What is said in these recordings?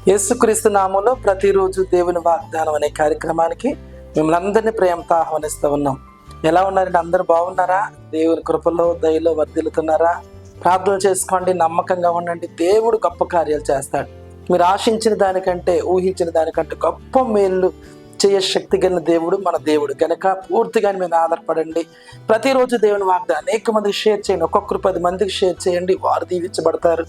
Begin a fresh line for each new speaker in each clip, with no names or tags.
యేసుక్రీస్తు నామంలో ప్రతిరోజు దేవుని వాగ్దానం అనే కార్యక్రమానికి మిమ్మల్ని అందరినీ ప్రేమతో ఆహ్వానిస్తూ ఉన్నాం. ఎలా ఉన్నారండి? అందరూ బాగున్నారా? దేవుని కృపలో దయలో వర్ధిల్లుతున్నారా? ప్రార్థన చేసుకోండి, నమ్మకంగా ఉండండి. దేవుడు గొప్ప కార్యాలు చేస్తాడు. మీరు ఆశించిన దానికంటే, ఊహించిన దానికంటే గొప్ప మేలు చేయ శక్తి కలిగిన దేవుడు మన దేవుడు కనుక పూర్తిగా మీద ఆధారపడండి. ప్రతిరోజు దేవుని వాగ్దానం అనేక మందికి షేర్ చేయండి. ఒక్కొక్కరు 10 మందికి షేర్ చేయండి. వారు దీవించబడతారు,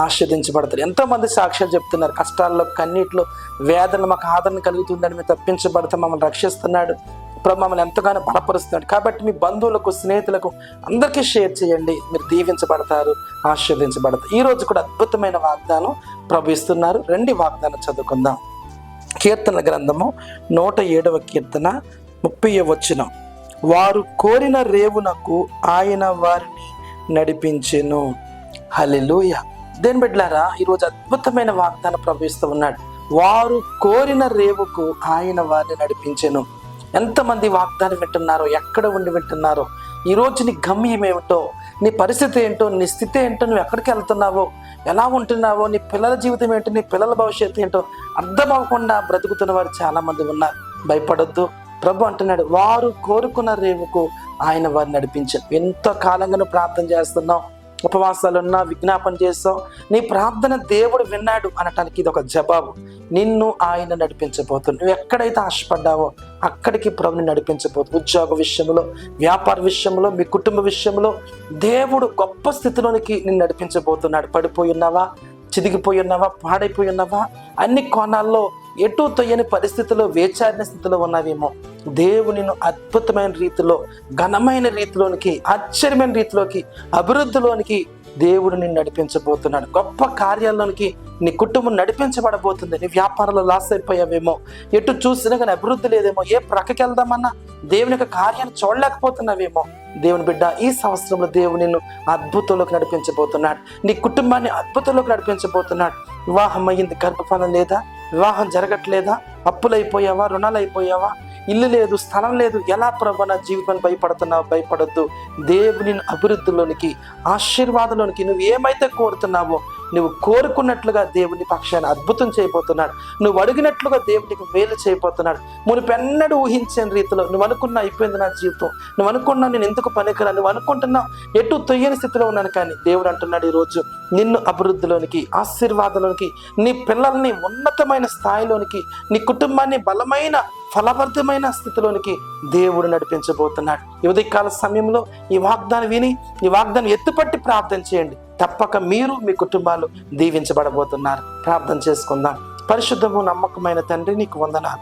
ఆశీర్దించబడతారు. ఎంతో మంది సాక్ష్యాలు చెప్తున్నారు. కష్టాల్లో, కన్నీటిలో, వేదనలు మాకు ఆదరణ కలుగుతుందని మేము తప్పించబడతాం, మమ్మల్ని రక్షిస్తున్నాడు, ప్రభు మమ్మల్ని ఎంతగానో బలపరుస్తున్నాడు. కాబట్టి మీ బంధువులకు, స్నేహితులకు అందరికీ షేర్ చేయండి. మీరు దీవించబడతారు, ఆశీర్వదించబడతారు. ఈ రోజు కూడా అద్భుతమైన వాగ్దానం ప్రభు ఇస్తున్నారు. 2 వాగ్దానం చదువుకుందాం. కీర్తన గ్రంథము 107వ కీర్తన 30వ వచనం. వారు కోరిన రేవునకు ఆయన వారిని నడిపించెను. హల్లెలూయా. దేని బిడ్డలారా, ఈరోజు అద్భుతమైన వాగ్దానం ప్రభు ఇస్తూ ఉన్నాడు. వారు కోరిన రేవుకు ఆయన వారిని నడిపించెను. ఎంతమంది వాగ్దానం వింటున్నారో, ఎక్కడ ఉండి వింటున్నారో, ఈరోజు నీ గమ్యం ఏమిటో, నీ పరిస్థితి ఏంటో, నీ స్థితి ఏంటో, నువ్వు ఎక్కడికి వెళ్తున్నావో, ఎలా ఉంటున్నావో, నీ పిల్లల జీవితం ఏంటో, నీ పిల్లల భవిష్యత్తు ఏంటో అర్థం అవ్వకుండా బ్రతుకుతున్న వారు చాలా మంది ఉన్నారు. భయపడొద్దు. ప్రభు అంటున్నాడు, వారు కోరుకున్న రేవుకు ఆయన వారిని నడిపించారు. ఎంతో కాలంగా నువ్వు ప్రార్థన చేస్తున్నావు, ఉపవాసాలున్నా, విజ్ఞాపన చేస్తావు. నీ ప్రార్థన దేవుడు విన్నాడు అనటానికి ఇది ఒక జవాబు. నిన్ను ఆయన నడిపించబోతుంది. నువ్వు ఎక్కడైతే ఆశపడ్డావో అక్కడికి ప్రభుని నడిపించబోతుంది. ఉద్యోగ విషయంలో, వ్యాపార విషయంలో, మీ కుటుంబ విషయంలో దేవుడు గొప్ప స్థితిలోనికి నిన్ను నడిపించబోతున్నాడు. పడిపోయి ఉన్నావా, చిదిగిపోయి ఉన్నావా, పాడైపోయి ఉన్నావా, అన్ని కోణాల్లో ఎటు తొయ్యని పరిస్థితిలో, వేచారిన స్థితిలో ఉన్నావేమో, దేవునిను అద్భుతమైన రీతిలో, ఘనమైన రీతిలోనికి, ఆశ్చర్యమైన రీతిలోకి, అభివృద్ధిలోనికి దేవుడు నిన్ను నడిపించబోతున్నాడు. గొప్ప కార్యాల్లోనికి నీ కుటుంబం నడిపించబడబోతుంది. నీ వ్యాపారంలో లాస్ అయిపోయావేమో, ఎటు చూసినా కానీ అభివృద్ధి లేదేమో, ఏ ప్రక్కకి వెళ్దామన్నా దేవుని యొక్క కార్యాన్ని చూడలేకపోతున్నావేమో, దేవుని బిడ్డ, ఈ సంవత్సరంలో దేవుడు నిన్ను అద్భుతంలోకి నడిపించబోతున్నాడు. నీ కుటుంబాన్ని అద్భుతంలోకి నడిపించబోతున్నాడు. వివాహం అయ్యింది, గర్భఫలం లేదా, వివాహం జరగట్లేదా, అప్పులైపోయావా, రుణాలు అయిపోయావా, ఇల్లు లేదు, స్థలం లేదు, ఎలా ప్రభు నా జీవితాన్ని భయపడుతున్నావు? భయపడొద్దు. దేవుని అభివృద్ధిలోనికి, ఆశీర్వాదంలోనికి, నువ్వు ఏమైతే కోరుతున్నావో, నువ్వు కోరుకున్నట్లుగా దేవుని పక్షాన్ని అద్భుతం చేయబోతున్నాడు. నువ్వు అడిగినట్లుగా దేవునికి మేలు చేయబోతున్నాడు. మునిపెన్నడూ ఊహించని రీతిలో నువ్వు అనుకున్నా అయిపోయింది నా జీవితం, నువ్వు అనుకున్నా నేను ఎందుకు పనికిరా, నువ్వు అనుకుంటున్నావు ఎటు తొయ్యని స్థితిలో ఉన్నాను, కానీ దేవుడు అంటున్నాడు ఈరోజు నిన్ను అభివృద్ధిలోనికి, ఆశీర్వాదంలోనికి, నీ పిల్లల్ని ఉన్నతమైన స్థాయిలోనికి, నీ కుటుంబాన్ని బలమైన ఫలవర్ధమైన స్థితిలోనికి దేవుడు నడిపించబోతున్నాడు. ఈ ఉదయకాల సమయంలో ఈ వాగ్దానం విని, ఈ వాగ్దానం ఎత్తుపట్టి ప్రార్థన చేయండి. తప్పక మీరు, మీ కుటుంబాలు దీవించబడబోతున్నారు. ప్రార్థన చేసుకుందాం. పరిశుద్ధము నమ్మకమైన తండ్రి, నీకు వందనాలు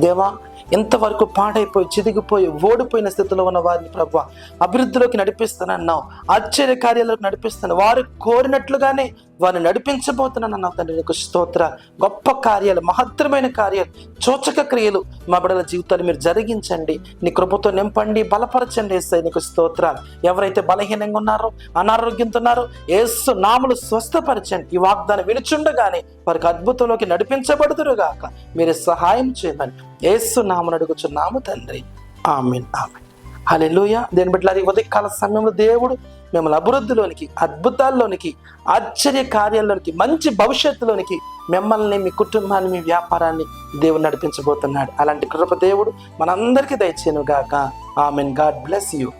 దేవా. ఎంతవరకు పాడైపోయి, చిదిగిపోయి, ఓడిపోయిన స్థితిలో ఉన్న వారిని ప్రభు అభివృద్ధిలోకి నడిపిస్తానన్నావు, ఆశ్చర్య కార్యాలకు నడిపిస్తాను, వారు కోరినట్లుగానే వారిని నడిపించబోతున్నాను అన్నావు తండ్రి. నీకు స్తోత్ర. గొప్ప కార్యాలు, మహత్తరమైన కార్యాలు, సూచక క్రియలు మా బిడ్డల జీవితాలు మీరు జరిగించండి. నీ కృపతో నింపండి, బలపరచండి యేసయ్య. నీకు స్తోత్రాలు. ఎవరైతే బలహీనంగా ఉన్నారో, అనారోగ్యంతో ఉన్నారో, యేసు నామములో స్వస్థపరచండి. ఈ వాగ్దానం వినుచుండగానే వారికి అద్భుతంలోకి నడిపించబడుదురుగాక మీరు సహాయం చేయమని యేసు నామమున అడుగుచున్నాము తండ్రి. ఆమేన్, ఆమేన్. హల్లెలూయా. దేని బిడ్డలారా, ఈ ఉదయకాల సమయంలో దేవుడు మిమ్మల్ని అభివృద్ధిలోనికి, అద్భుతాల్లోనికి, ఆశ్చర్య కార్యాల్లోనికి, మంచి భవిష్యత్తులోనికి మిమ్మల్ని, మీ కుటుంబాన్ని, మీ వ్యాపారాన్ని దేవుడు నడిపించబోతున్నాడు. అలాంటి కృప దేవుడు మనందరికీ దయచేయును గాక. ఆమేన్. God bless you.